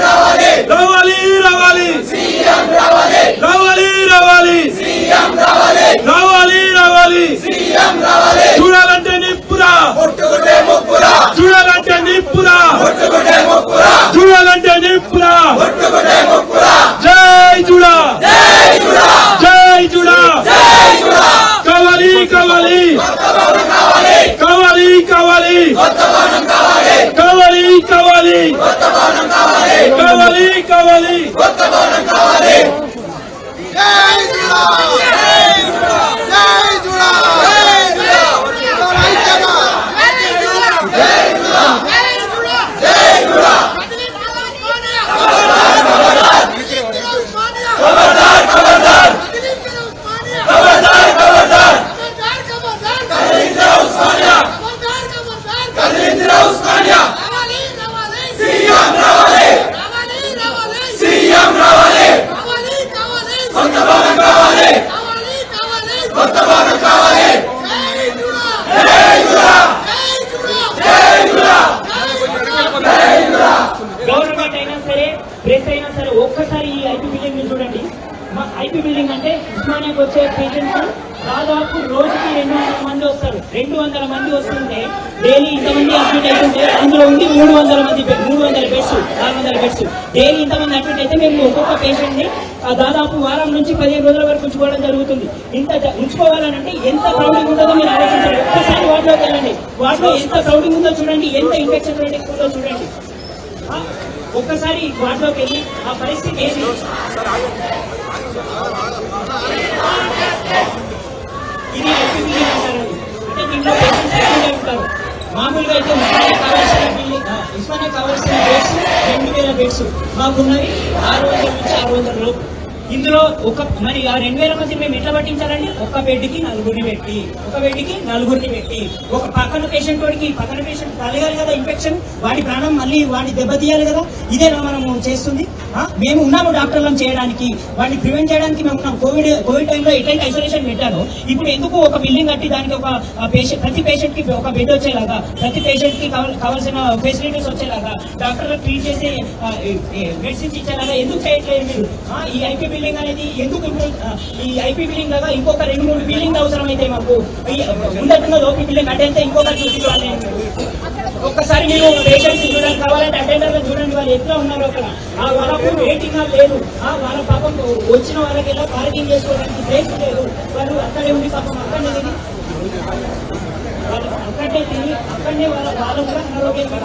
రావాలి రావాలి రావాలి రావాలి రావాలి రావాలి రావాలి చూడాలంటే నిప్పురా చూడాలంటే నిప్పురా చూడాలంటే నిప్పురా జై చూడా జై చూడా కావాలి కావాలి కావాలి కావాలి కావాలి కావాలి కావాలి కావాలి ఒక్కసారి ఈ ఐపీ బిల్డింగ్ చూడండి. మా ఐపీ బిల్డింగ్ అంటే ఉస్మానియాకి వచ్చే పేషెంట్స్ దాదాపు రోజుకి 200 మంది వస్తారు. 200 మంది వస్తుంటే డైలీ ఇంతమంది అడ్మిట్ అవుతుంటే అందులో ఉంది 300 మంది 300 బెడ్స్ 400 బెడ్స్ డైలీ ఇంతమంది అడ్మిట్ అయితే మేము ఒక్కొక్క పేషెంట్ ని దాదాపు వారం నుంచి 15 రోజుల వరకు ఉంచుకోవడం జరుగుతుంది. ఇంత ఉంచుకోవాలంటే ఎంత క్రౌడింగ్ ఉంటుందో మీరు ఆలోచించండి. ఒక్కసారి వార్డులోకి వెళ్ళండి. వార్డులో ఎంత క్రౌడింగ్ ఉందో చూడండి, ఎంత ఇన్ఫెక్షన్ రేట్ ఎక్కువ ఉందో చూడండి. ఒక్కసారి వార్డులోకి వెళ్ళి ఆ పరిస్థితి ఏంటి? ఇది ఐపీబీడీ అంటారు. అంటే దీంట్లో పేషెంట్స్ ఎక్కువగా ఉంటారు. మామూలుగా అయితే ఉస్మానియా కావాల్సిన బెడ్స్ 2000 బెడ్స్ మాకున్నవి 600 నుంచి 600 లోపు. ఇందులో మరి ఆ 2000 మంది మేము ఎట్లా పట్టించాలండి? ఒక బెడ్కి 4 పెట్టి ఒక పక్కన పేషెంట్ వాడికి పక్కన పేషెంట్ కలగాలి కదా ఇన్ఫెక్షన్, వాడి ప్రాణం మళ్ళీ వాడిని దెబ్బతీయాలి కదా. ఇదేనా మనము చేస్తుంది? మేము ఉన్నాము డాక్టర్లను చేయడానికి, వాడిని ప్రివెంట్ చేయడానికి మేము ఉన్నాం. కోవిడ్ టైంలో ఎట్లయితే ఐసోలేషన్ పెట్టారో ఇప్పుడు ఎందుకు ఒక బిల్డింగ్ కట్టి దానికి ఒక ప్రతి పేషెంట్ కి ఒక బెడ్ వచ్చేలాగా, ప్రతి పేషెంట్ కి కావాల్సిన ఫెసిలిటీస్ వచ్చేలాగా, డాక్టర్లు ట్రీట్ చేసే మెడిసిన్స్ ఇచ్చేలాగా ఎందుకు చేయట్లేదు మీరు? ఈ ఐపీ బిల్డింగ్ అనేది ఎందుకు ఈ ఐపీ బిల్డింగ్ లాగా ఇంకొక 2-3 బిల్డింగ్ అవసరం అయితే మాకు ఉన్నట్టుగా ఓపీ బిల్డింగ్ అంటే ఇంకొక చూపించాలి. ఒక్కసారి మీరు పేషెంట్స్ చూడండి, కావాలంటే అటెండర్లు చూడండి, వాళ్ళు ఎట్లా ఉన్నారు అక్కడ. వాళ్ళకు వెయిటింగ్ లేదు. వాళ్ళ పాపం వచ్చిన వాళ్ళకి ఎలా పార్కింగ్ చేసుకోవడానికి ప్లేస్ లేదు. వాళ్ళు అక్కడే ఉండి పాపం అక్కడనే తిని వాళ్ళ వాళ్ళ కూడా అనారోగ్యంగా